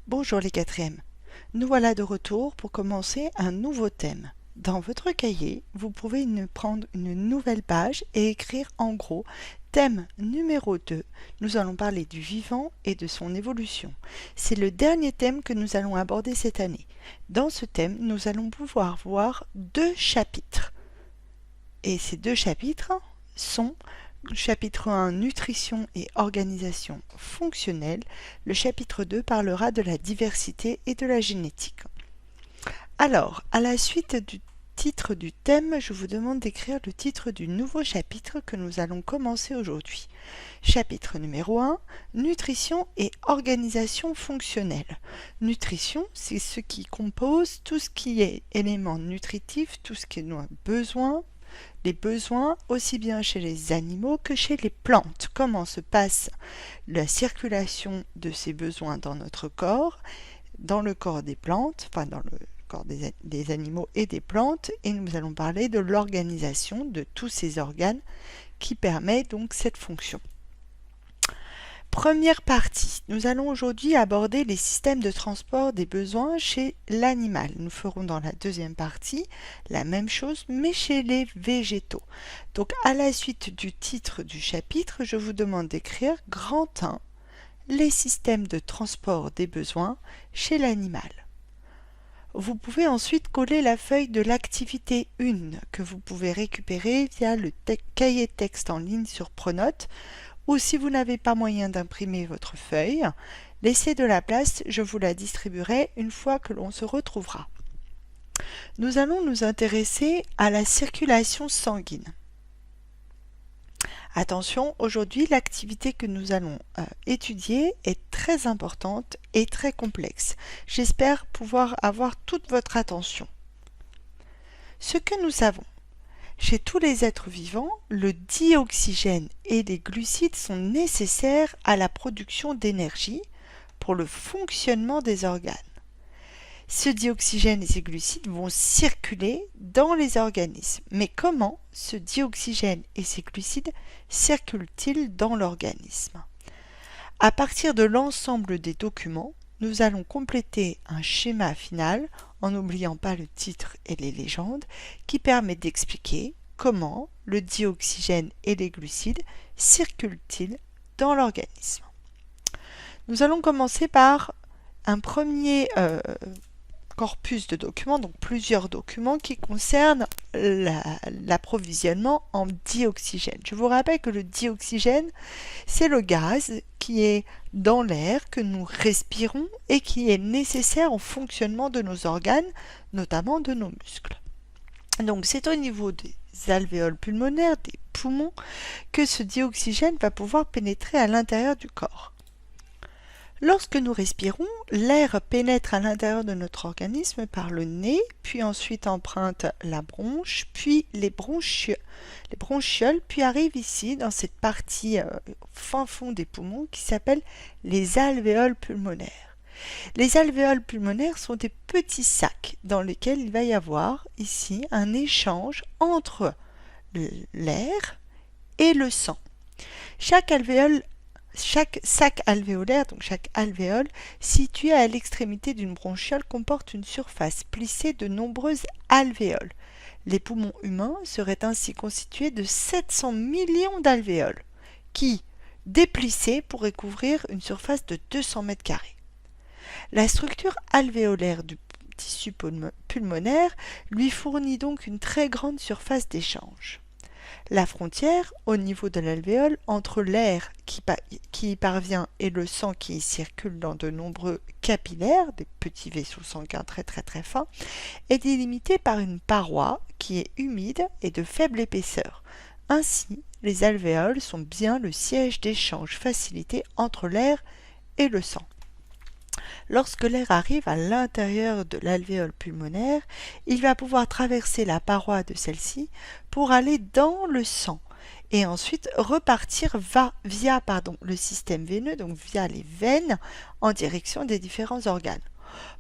Bonjour les quatrièmes, nous voilà de retour pour commencer un nouveau thème. Dans votre cahier, vous pouvez prendre une nouvelle page et écrire en gros thème numéro 2. Nous allons parler du vivant et de son évolution. C'est le dernier thème que nous allons aborder cette année. Dans ce thème, nous allons pouvoir voir deux chapitres. Et ces deux chapitres sont le chapitre 1, nutrition et organisation fonctionnelle. Le chapitre 2 parlera de la diversité et de la génétique. Alors, à la suite du titre du thème, je vous demande d'écrire le titre du nouveau chapitre que nous allons commencer aujourd'hui. Chapitre numéro 1, nutrition et organisation fonctionnelle. Nutrition, c'est ce qui compose tout ce qui est élément nutritif, tout ce qui est besoin, les besoins aussi bien chez les animaux que chez les plantes. Comment se passe la circulation de ces besoins dans notre corps, dans le corps des plantes, enfin dans le corps des animaux et des plantes, et nous allons parler de l'organisation de tous ces organes qui permet donc cette fonction. Première partie, nous allons aujourd'hui aborder les systèmes de transport des besoins chez l'animal. Nous ferons dans la deuxième partie la même chose, mais chez les végétaux. Donc à la suite du titre du chapitre, je vous demande d'écrire grand 1, les systèmes de transport des besoins chez l'animal. Vous pouvez ensuite coller la feuille de l'activité 1 que vous pouvez récupérer via le cahier texte en ligne sur Pronote. Ou si vous n'avez pas moyen d'imprimer votre feuille, laissez de la place, je vous la distribuerai une fois que l'on se retrouvera. Nous allons nous intéresser à la circulation sanguine. Attention, aujourd'hui, l'activité que nous allons étudier est très importante et très complexe. J'espère pouvoir avoir toute votre attention. Ce que nous savons, chez tous les êtres vivants, le dioxygène et les glucides sont nécessaires à la production d'énergie pour le fonctionnement des organes. Ce dioxygène et ces glucides vont circuler dans les organismes. Mais comment ce dioxygène et ces glucides circulent-ils dans l'organisme? À partir de l'ensemble des documents, nous allons compléter un schéma final en n'oubliant pas le titre et les légendes, qui permet d'expliquer comment le dioxygène et les glucides circulent-ils dans l'organisme. Nous allons commencer par un premier corpus de documents, donc plusieurs documents qui concernent l'approvisionnement en dioxygène. Je vous rappelle que le dioxygène, c'est le gaz qui est dans l'air que nous respirons et qui est nécessaire au fonctionnement de nos organes, notamment de nos muscles. Donc c'est au niveau des alvéoles pulmonaires, des poumons, que ce dioxygène va pouvoir pénétrer à l'intérieur du corps. Lorsque nous respirons, l'air pénètre à l'intérieur de notre organisme par le nez, puis ensuite emprunte la bronche, puis les bronchioles, puis arrive ici dans cette partie fin fond des poumons qui s'appelle les alvéoles pulmonaires. Les alvéoles pulmonaires sont des petits sacs dans lesquels il va y avoir ici un échange entre l'air et le sang. Chaque sac alvéolaire, donc chaque alvéole, situé à l'extrémité d'une bronchiole, comporte une surface plissée de nombreuses alvéoles. Les poumons humains seraient ainsi constitués de 700 millions d'alvéoles, qui, déplissées, pourraient couvrir une surface de 200 mètres carrés. La structure alvéolaire du tissu pulmonaire lui fournit donc une très grande surface d'échange. La frontière, au niveau de l'alvéole, entre l'air qui y parvient et le sang qui y circule dans de nombreux capillaires, des petits vaisseaux sanguins très fins, est délimitée par une paroi qui est humide et de faible épaisseur. Ainsi, les alvéoles sont bien le siège d'échange facilité entre l'air et le sang. Lorsque l'air arrive à l'intérieur de l'alvéole pulmonaire, il va pouvoir traverser la paroi de celle-ci pour aller dans le sang et ensuite repartir via le système veineux, donc via les veines, en direction des différents organes.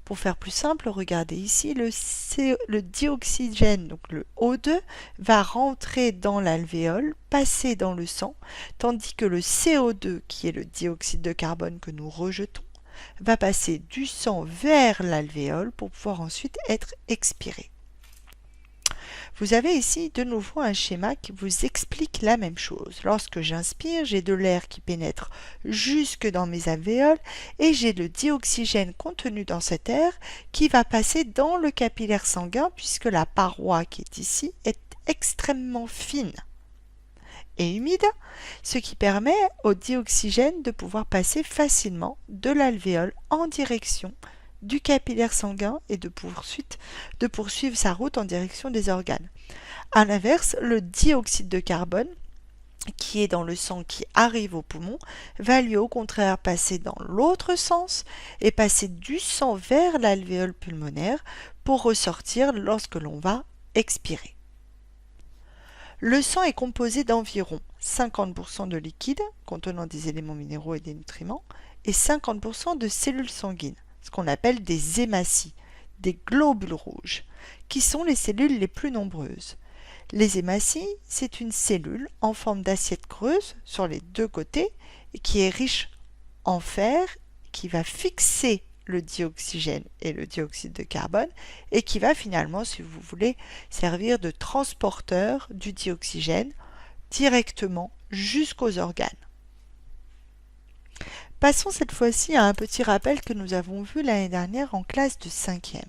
Pour faire plus simple, regardez ici, le dioxygène, donc le O2, va rentrer dans l'alvéole, passer dans le sang, tandis que le CO2, qui est le dioxyde de carbone que nous rejetons, va passer du sang vers l'alvéole pour pouvoir ensuite être expiré. Vous avez ici de nouveau un schéma qui vous explique la même chose. Lorsque j'inspire, j'ai de l'air qui pénètre jusque dans mes alvéoles et j'ai le dioxygène contenu dans cet air qui va passer dans le capillaire sanguin puisque la paroi qui est ici est extrêmement fine et humide, ce qui permet au dioxygène de pouvoir passer facilement de l'alvéole en direction du capillaire sanguin et de poursuivre sa route en direction des organes. A l'inverse, le dioxyde de carbone, qui est dans le sang qui arrive au poumon, va lui au contraire passer dans l'autre sens et passer du sang vers l'alvéole pulmonaire pour ressortir lorsque l'on va expirer. Le sang est composé d'environ 50% de liquide contenant des éléments minéraux et des nutriments et 50% de cellules sanguines, ce qu'on appelle des hématies, des globules rouges, qui sont les cellules les plus nombreuses. Les hématies, c'est une cellule en forme d'assiette creuse sur les deux côtés et qui est riche en fer, qui va fixer le dioxygène et le dioxyde de carbone et qui va finalement, si vous voulez, servir de transporteur du dioxygène directement jusqu'aux organes. Passons cette fois-ci à un petit rappel que nous avons vu l'année dernière en classe de 5e.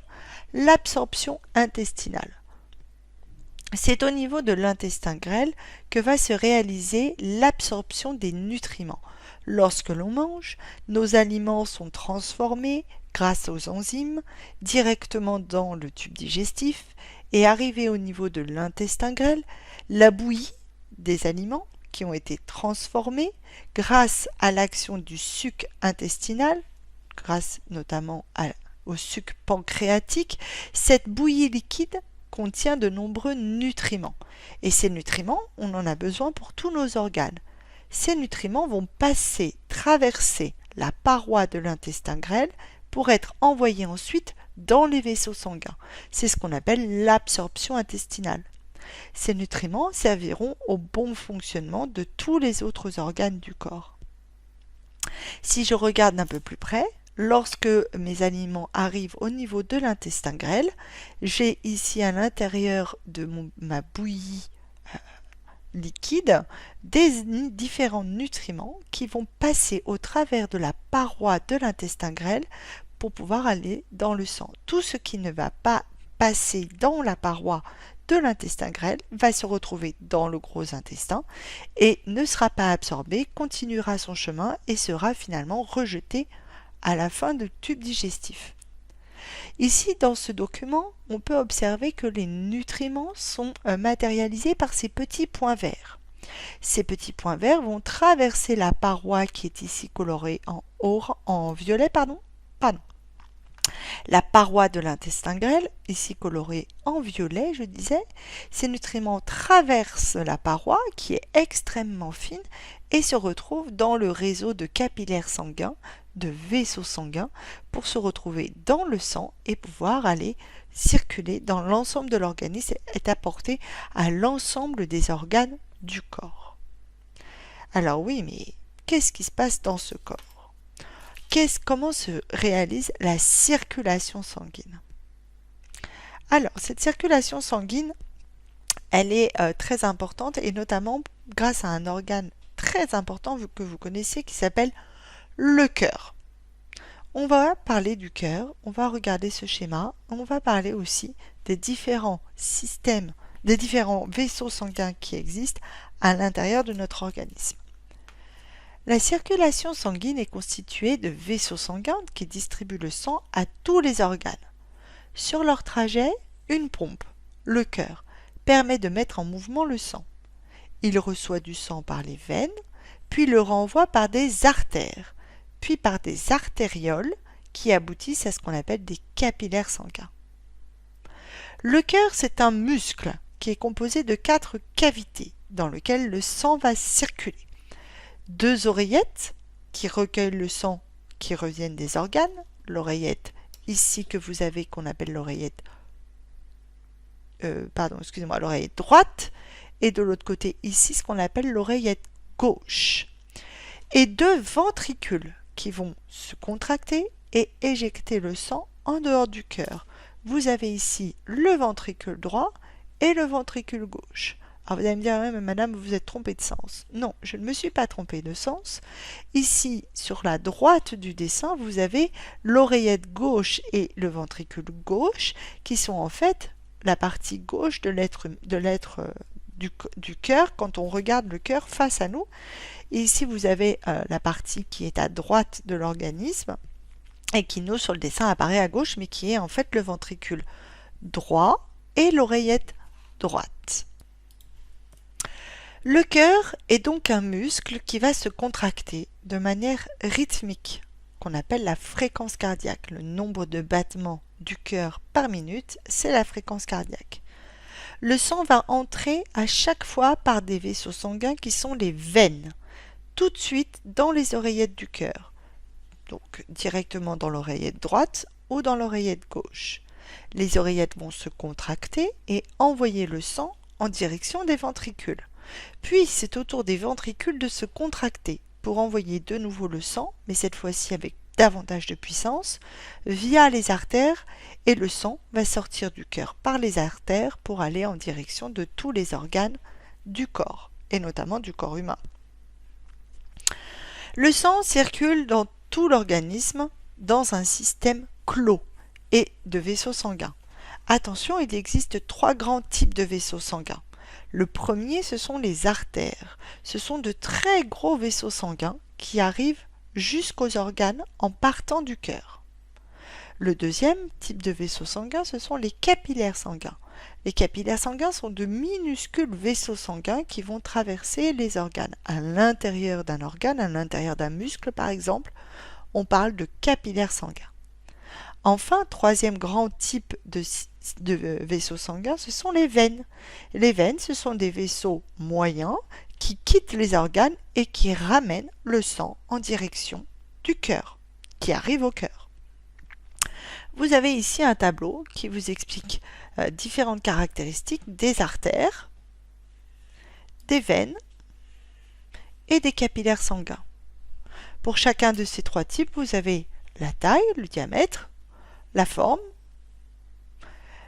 L'absorption intestinale. C'est au niveau de l'intestin grêle que va se réaliser l'absorption des nutriments. Lorsque l'on mange, nos aliments sont transformés grâce aux enzymes directement dans le tube digestif et arrivés au niveau de l'intestin grêle, la bouillie des aliments qui ont été transformés grâce à l'action du suc intestinal, grâce notamment au suc pancréatique. Cette bouillie liquide contient de nombreux nutriments. Et ces nutriments, on en a besoin pour tous nos organes. Ces nutriments vont traverser la paroi de l'intestin grêle pour être envoyés ensuite dans les vaisseaux sanguins. C'est ce qu'on appelle l'absorption intestinale. Ces nutriments serviront au bon fonctionnement de tous les autres organes du corps. Si je regarde d'un peu plus près, lorsque mes aliments arrivent au niveau de l'intestin grêle, j'ai ici à l'intérieur de ma bouillie liquide des différents nutriments qui vont passer au travers de la paroi de l'intestin grêle pour pouvoir aller dans le sang. Tout ce qui ne va pas passer dans la paroi de l'intestin grêle va se retrouver dans le gros intestin et ne sera pas absorbé, continuera son chemin et sera finalement rejeté à la fin du tube digestif. Ici, dans ce document, on peut observer que les nutriments sont matérialisés par ces petits points verts. Ces petits points verts vont traverser la paroi qui est ici colorée en violet, la paroi de l'intestin grêle, ici colorée en violet, je disais. Ces nutriments traversent la paroi qui est extrêmement fine et se retrouvent dans le réseau de capillaires sanguins, de vaisseaux sanguins, pour se retrouver dans le sang et pouvoir aller circuler dans l'ensemble de l'organisme et être apporté à l'ensemble des organes du corps. Alors oui, mais qu'est-ce qui se passe dans ce corps ? Comment se réalise la circulation sanguine? Alors, cette circulation sanguine, elle est très importante et notamment grâce à un organe très important que vous connaissez qui s'appelle le cœur. On va parler du cœur, on va regarder ce schéma, on va parler aussi des différents systèmes, des différents vaisseaux sanguins qui existent à l'intérieur de notre organisme. La circulation sanguine est constituée de vaisseaux sanguins qui distribuent le sang à tous les organes. Sur leur trajet, une pompe, le cœur, permet de mettre en mouvement le sang. Il reçoit du sang par les veines, puis le renvoie par des artères, puis par des artérioles qui aboutissent à ce qu'on appelle des capillaires sanguins. Le cœur, c'est un muscle qui est composé de 4 cavités dans lesquelles le sang va circuler. 2 oreillettes qui recueillent le sang qui reviennent des organes, l'oreillette ici que vous avez qu'on appelle l'oreillette l'oreillette droite et de l'autre côté ici ce qu'on appelle l'oreillette gauche. Et 2 ventricules qui vont se contracter et éjecter le sang en dehors du cœur. Vous avez ici le ventricule droit et le ventricule gauche. Alors vous allez me dire, ouais, mais madame, vous vous êtes trompée de sens. Non, je ne me suis pas trompée de sens. Ici, sur la droite du dessin, vous avez l'oreillette gauche et le ventricule gauche qui sont en fait la partie gauche de l'être du cœur quand on regarde le cœur face à nous. Et ici, vous avez la partie qui est à droite de l'organisme et qui, nous, sur le dessin, apparaît à gauche, mais qui est en fait le ventricule droit et l'oreillette droite. Le cœur est donc un muscle qui va se contracter de manière rythmique, qu'on appelle la fréquence cardiaque. Le nombre de battements du cœur par minute, c'est la fréquence cardiaque. Le sang va entrer à chaque fois par des vaisseaux sanguins qui sont les veines, tout de suite dans les oreillettes du cœur, donc directement dans l'oreillette droite ou dans l'oreillette gauche. Les oreillettes vont se contracter et envoyer le sang en direction des ventricules. Puis c'est au tour des ventricules de se contracter pour envoyer de nouveau le sang, mais cette fois-ci avec davantage de puissance, via les artères, et le sang va sortir du cœur par les artères pour aller en direction de tous les organes du corps, et notamment du corps humain. Le sang circule dans tout l'organisme dans un système clos et de vaisseaux sanguins. Attention, il existe 3 grands types de vaisseaux sanguins. Le premier, ce sont les artères. Ce sont de très gros vaisseaux sanguins qui arrivent jusqu'aux organes en partant du cœur. Le deuxième type de vaisseaux sanguins, ce sont les capillaires sanguins. Les capillaires sanguins sont de minuscules vaisseaux sanguins qui vont traverser les organes. À l'intérieur d'un organe, à l'intérieur d'un muscle par exemple, on parle de capillaires sanguins. Enfin, troisième grand type de vaisseaux sanguins, ce sont les veines. Les veines, ce sont des vaisseaux moyens qui quittent les organes et qui ramènent le sang en direction du cœur, qui arrive au cœur. Vous avez ici un tableau qui vous explique différentes caractéristiques des artères, des veines et des capillaires sanguins. Pour chacun de ces 3 types, vous avez la taille, le diamètre, la forme,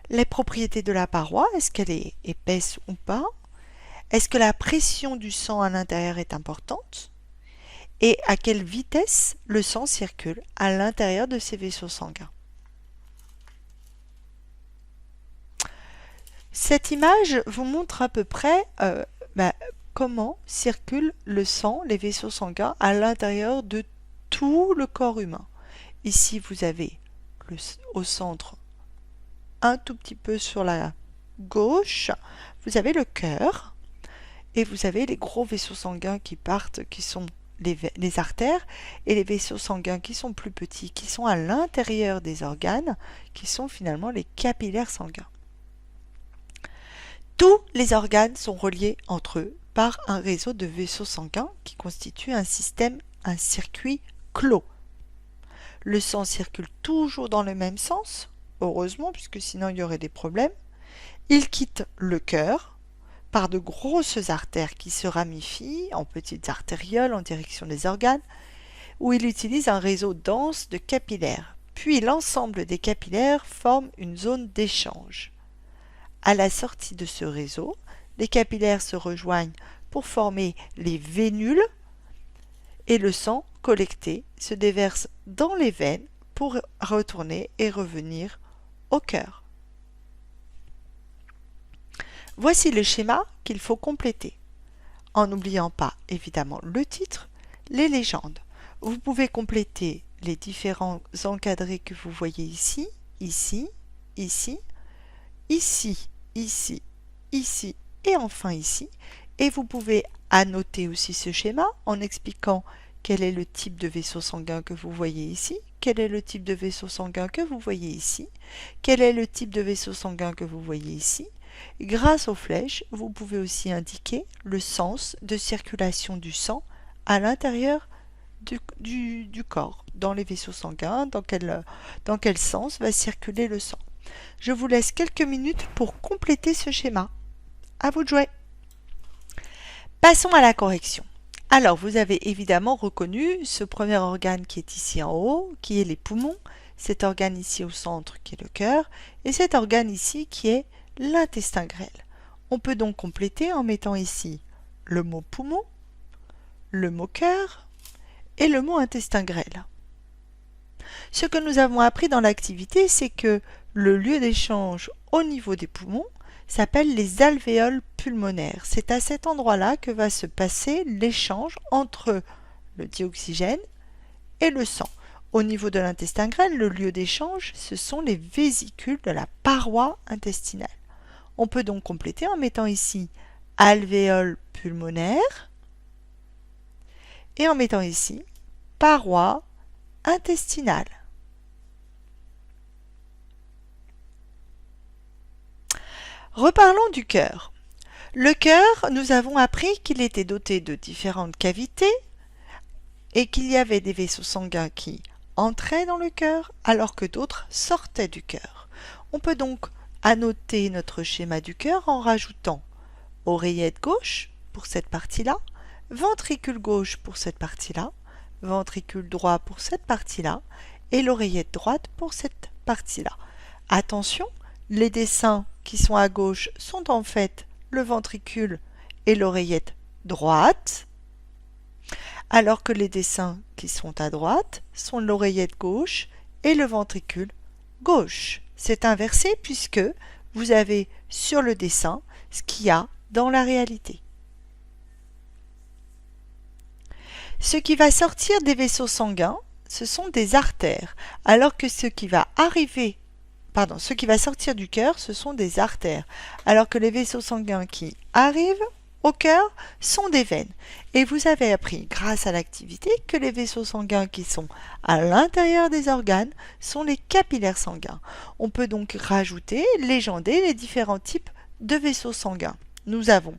les propriétés de la paroi, est-ce qu'elle est épaisse ou pas, est-ce que la pression du sang à l'intérieur est importante, et à quelle vitesse le sang circule à l'intérieur de ces vaisseaux sanguins. Cette image vous montre à peu près comment circule le sang, les vaisseaux sanguins, à l'intérieur de tout le corps humain. Ici, vous avez au centre, un tout petit peu sur la gauche, vous avez le cœur et vous avez les gros vaisseaux sanguins qui partent, qui sont les artères, et les vaisseaux sanguins qui sont plus petits, qui sont à l'intérieur des organes, qui sont finalement les capillaires sanguins. Tous les organes sont reliés entre eux par un réseau de vaisseaux sanguins qui constitue un circuit clos. Le sang circule toujours dans le même sens, heureusement, puisque sinon il y aurait des problèmes. Il quitte le cœur par de grosses artères qui se ramifient en petites artérioles en direction des organes, où il utilise un réseau dense de capillaires. Puis l'ensemble des capillaires forme une zone d'échange. À la sortie de ce réseau, les capillaires se rejoignent pour former les vénules et le sang collecté se déverse dans les veines pour retourner et revenir au cœur. Voici le schéma qu'il faut compléter, en n'oubliant pas évidemment le titre, les légendes. Vous pouvez compléter les différents encadrés que vous voyez ici, ici, ici, ici, ici, ici et enfin ici. Et vous pouvez annoter aussi ce schéma en expliquant quel est le type de vaisseau sanguin que vous voyez ici, quel est le type de vaisseau sanguin que vous voyez ici, quel est le type de vaisseau sanguin que vous voyez ici. Grâce aux flèches, vous pouvez aussi indiquer le sens de circulation du sang à l'intérieur du corps, dans les vaisseaux sanguins, dans quel sens va circuler le sang. Je vous laisse quelques minutes pour compléter ce schéma. À vous de jouer. Passons à la correction. Alors, vous avez évidemment reconnu ce premier organe qui est ici en haut, qui est les poumons, cet organe ici au centre qui est le cœur, et cet organe ici qui est l'intestin grêle. On peut donc compléter en mettant ici le mot poumon, le mot cœur et le mot intestin grêle. Ce que nous avons appris dans l'activité, c'est que le lieu d'échange au niveau des poumons s'appelle les alvéoles pulmonaires. C'est à cet endroit-là que va se passer l'échange entre le dioxygène et le sang. Au niveau de l'intestin grêle, le lieu d'échange, ce sont les vésicules de la paroi intestinale. On peut donc compléter en mettant ici alvéoles pulmonaires et en mettant ici paroi intestinale. Reparlons du cœur. Le cœur, nous avons appris qu'il était doté de différentes cavités et qu'il y avait des vaisseaux sanguins qui entraient dans le cœur alors que d'autres sortaient du cœur. On peut donc annoter notre schéma du cœur en rajoutant oreillette gauche pour cette partie-là, ventricule gauche pour cette partie-là, ventricule droit pour cette partie-là et l'oreillette droite pour cette partie-là. Attention, les dessins qui sont à gauche sont en fait le ventricule et l'oreillette droite, alors que les dessins qui sont à droite sont l'oreillette gauche et le ventricule gauche. C'est inversé puisque vous avez sur le dessin ce qu'il y a dans la réalité. Ce qui va sortir des vaisseaux sanguins, ce sont des artères, alors que ce qui va sortir du cœur, ce sont des artères, alors que les vaisseaux sanguins qui arrivent au cœur sont des veines. Et vous avez appris, grâce à l'activité, que les vaisseaux sanguins qui sont à l'intérieur des organes sont les capillaires sanguins. On peut donc rajouter, légender les différents types de vaisseaux sanguins. Nous avons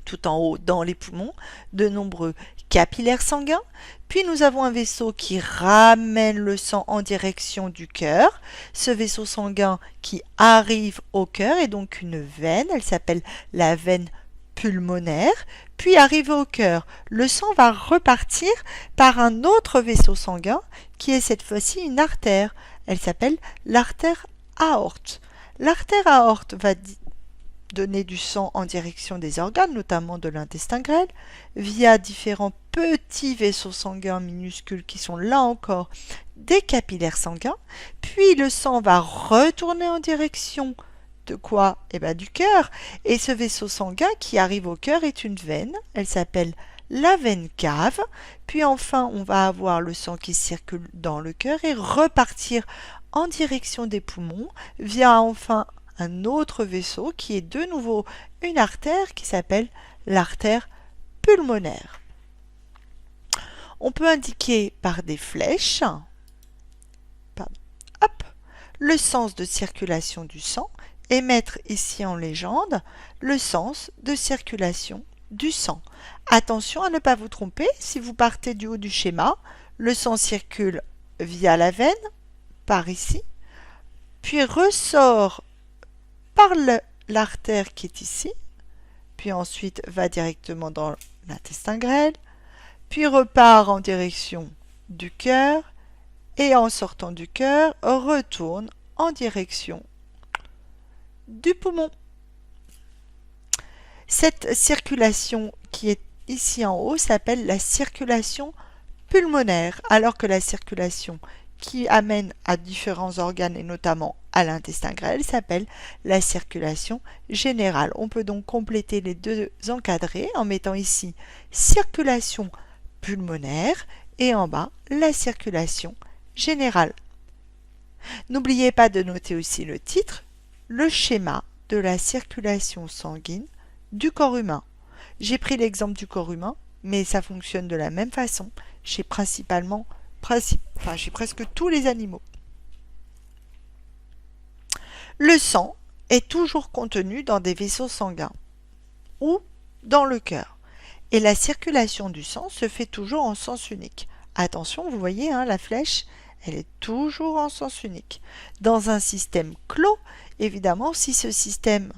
tout en haut dans les poumons de nombreux capillaires sanguins, puis nous avons un vaisseau qui ramène le sang en direction du cœur. Ce vaisseau sanguin qui arrive au cœur est donc une veine, elle s'appelle la veine pulmonaire, puis arrivé au cœur, le sang va repartir par un autre vaisseau sanguin qui est cette fois-ci une artère, elle s'appelle l'artère aorte. L'artère aorte va donner du sang en direction des organes, notamment de l'intestin grêle, via différents petits vaisseaux sanguins minuscules qui sont là encore des capillaires sanguins, puis le sang va retourner en direction de quoi? Eh bien du cœur, et ce vaisseau sanguin qui arrive au cœur est une veine, elle s'appelle la veine cave, puis enfin on va avoir le sang qui circule dans le cœur et repartir en direction des poumons, via enfin un autre vaisseau qui est de nouveau une artère qui s'appelle l'artère pulmonaire. On peut indiquer par des flèches le sens de circulation du sang et mettre ici en légende le sens de circulation du sang. Attention à ne pas vous tromper, si vous partez du haut du schéma, le sang circule via la veine, par ici, puis ressort par l'artère qui est ici, puis ensuite va directement dans l'intestin grêle, puis repart en direction du cœur, et en sortant du cœur, retourne en direction du poumon. Cette circulation qui est ici en haut s'appelle la circulation pulmonaire, alors que la circulation qui amène à différents organes et notamment à l'intestin grêle s'appelle la circulation générale. On peut donc compléter les deux encadrés en mettant ici circulation pulmonaire et en bas la circulation générale. N'oubliez pas de noter aussi le titre, le schéma de la circulation sanguine du corps humain. J'ai pris l'exemple du corps humain, mais ça fonctionne de la même façon chez presque tous les animaux. Le sang est toujours contenu dans des vaisseaux sanguins ou dans le cœur. Et la circulation du sang se fait toujours en sens unique. Attention, vous voyez, la flèche, elle est toujours en sens unique. Dans un système clos, évidemment, si ce système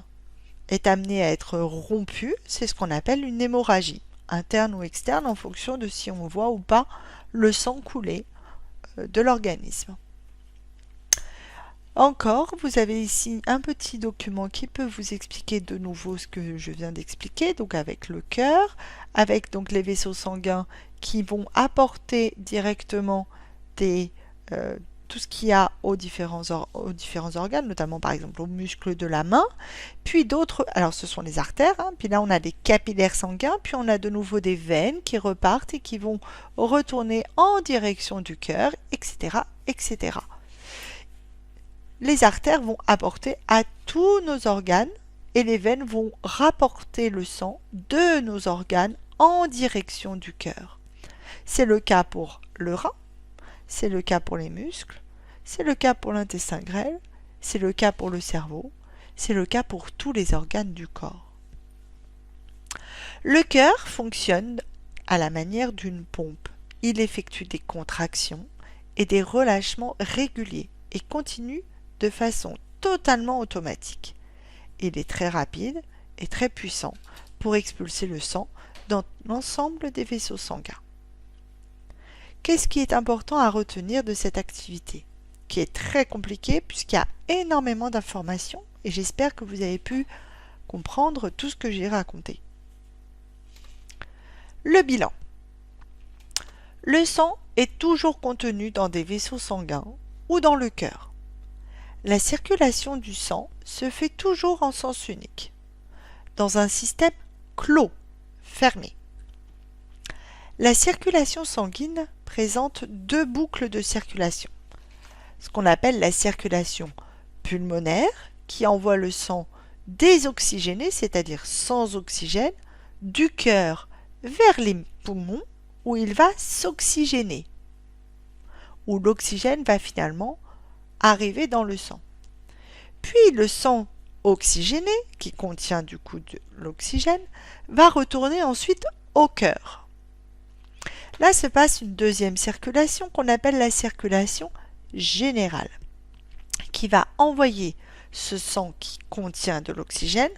est amené à être rompu, c'est ce qu'on appelle une hémorragie. interne ou externe en fonction de si on voit ou pas le sang couler de l'organisme. Encore, vous avez ici un petit document qui peut vous expliquer de nouveau ce que je viens d'expliquer, donc avec le cœur, avec donc les vaisseaux sanguins qui vont apporter directement tout ce qu'il y a aux différents organes, notamment par exemple aux muscles de la main, puis d'autres, alors ce sont les artères, puis là on a des capillaires sanguins, puis on a de nouveau des veines qui repartent et qui vont retourner en direction du cœur, etc., etc. Les artères vont apporter à tous nos organes et les veines vont rapporter le sang de nos organes en direction du cœur. C'est le cas pour le rein, c'est le cas pour les muscles, c'est le cas pour l'intestin grêle, c'est le cas pour le cerveau, c'est le cas pour tous les organes du corps. Le cœur fonctionne à la manière d'une pompe. Il effectue des contractions et des relâchements réguliers et continue de façon totalement automatique. Il est très rapide et très puissant pour expulser le sang dans l'ensemble des vaisseaux sanguins. Qu'est-ce qui est important à retenir de cette activité, qui est très compliquée puisqu'il y a énormément d'informations et j'espère que vous avez pu comprendre tout ce que j'ai raconté. Le bilan. Le sang est toujours contenu dans des vaisseaux sanguins ou dans le cœur. La circulation du sang se fait toujours en sens unique, dans un système clos, fermé. La circulation sanguine présente deux boucles de circulation. Ce qu'on appelle la circulation pulmonaire, qui envoie le sang désoxygéné, c'est-à-dire sans oxygène, du cœur vers les poumons, où il va s'oxygéner, où l'oxygène va finalement arriver dans le sang. Puis le sang oxygéné, qui contient du coup de l'oxygène, va retourner ensuite au cœur. Là se passe une deuxième circulation qu'on appelle la circulation générale, qui va envoyer ce sang qui contient de l'oxygène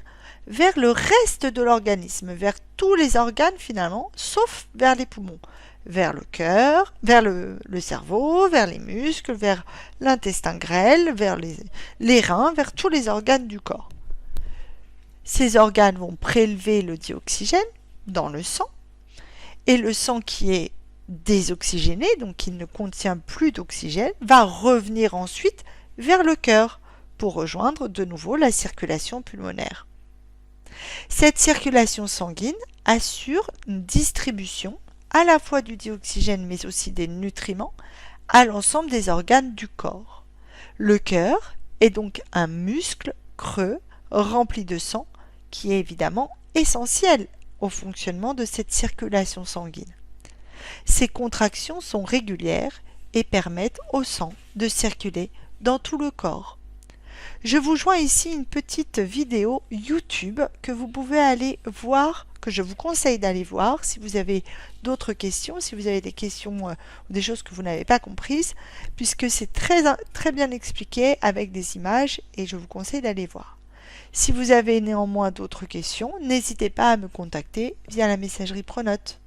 vers le reste de l'organisme, vers tous les organes finalement, sauf vers les poumons, vers le cœur, vers le cerveau, vers les muscles, vers l'intestin grêle, vers les reins, vers tous les organes du corps. Ces organes vont prélever le dioxygène dans le sang, et le sang qui est désoxygéné, donc qui ne contient plus d'oxygène, va revenir ensuite vers le cœur pour rejoindre de nouveau la circulation pulmonaire. Cette circulation sanguine assure une distribution à la fois du dioxygène mais aussi des nutriments à l'ensemble des organes du corps. Le cœur est donc un muscle creux rempli de sang qui est évidemment essentiel au fonctionnement de cette circulation sanguine. Ces contractions sont régulières et permettent au sang de circuler dans tout le corps. Je vous joins ici une petite vidéo YouTube que vous pouvez aller voir, que je vous conseille d'aller voir si vous avez d'autres questions, si vous avez des questions ou des choses que vous n'avez pas comprises, puisque c'est très bien expliqué avec des images et je vous conseille d'aller voir. Si vous avez néanmoins d'autres questions, n'hésitez pas à me contacter via la messagerie Pronote.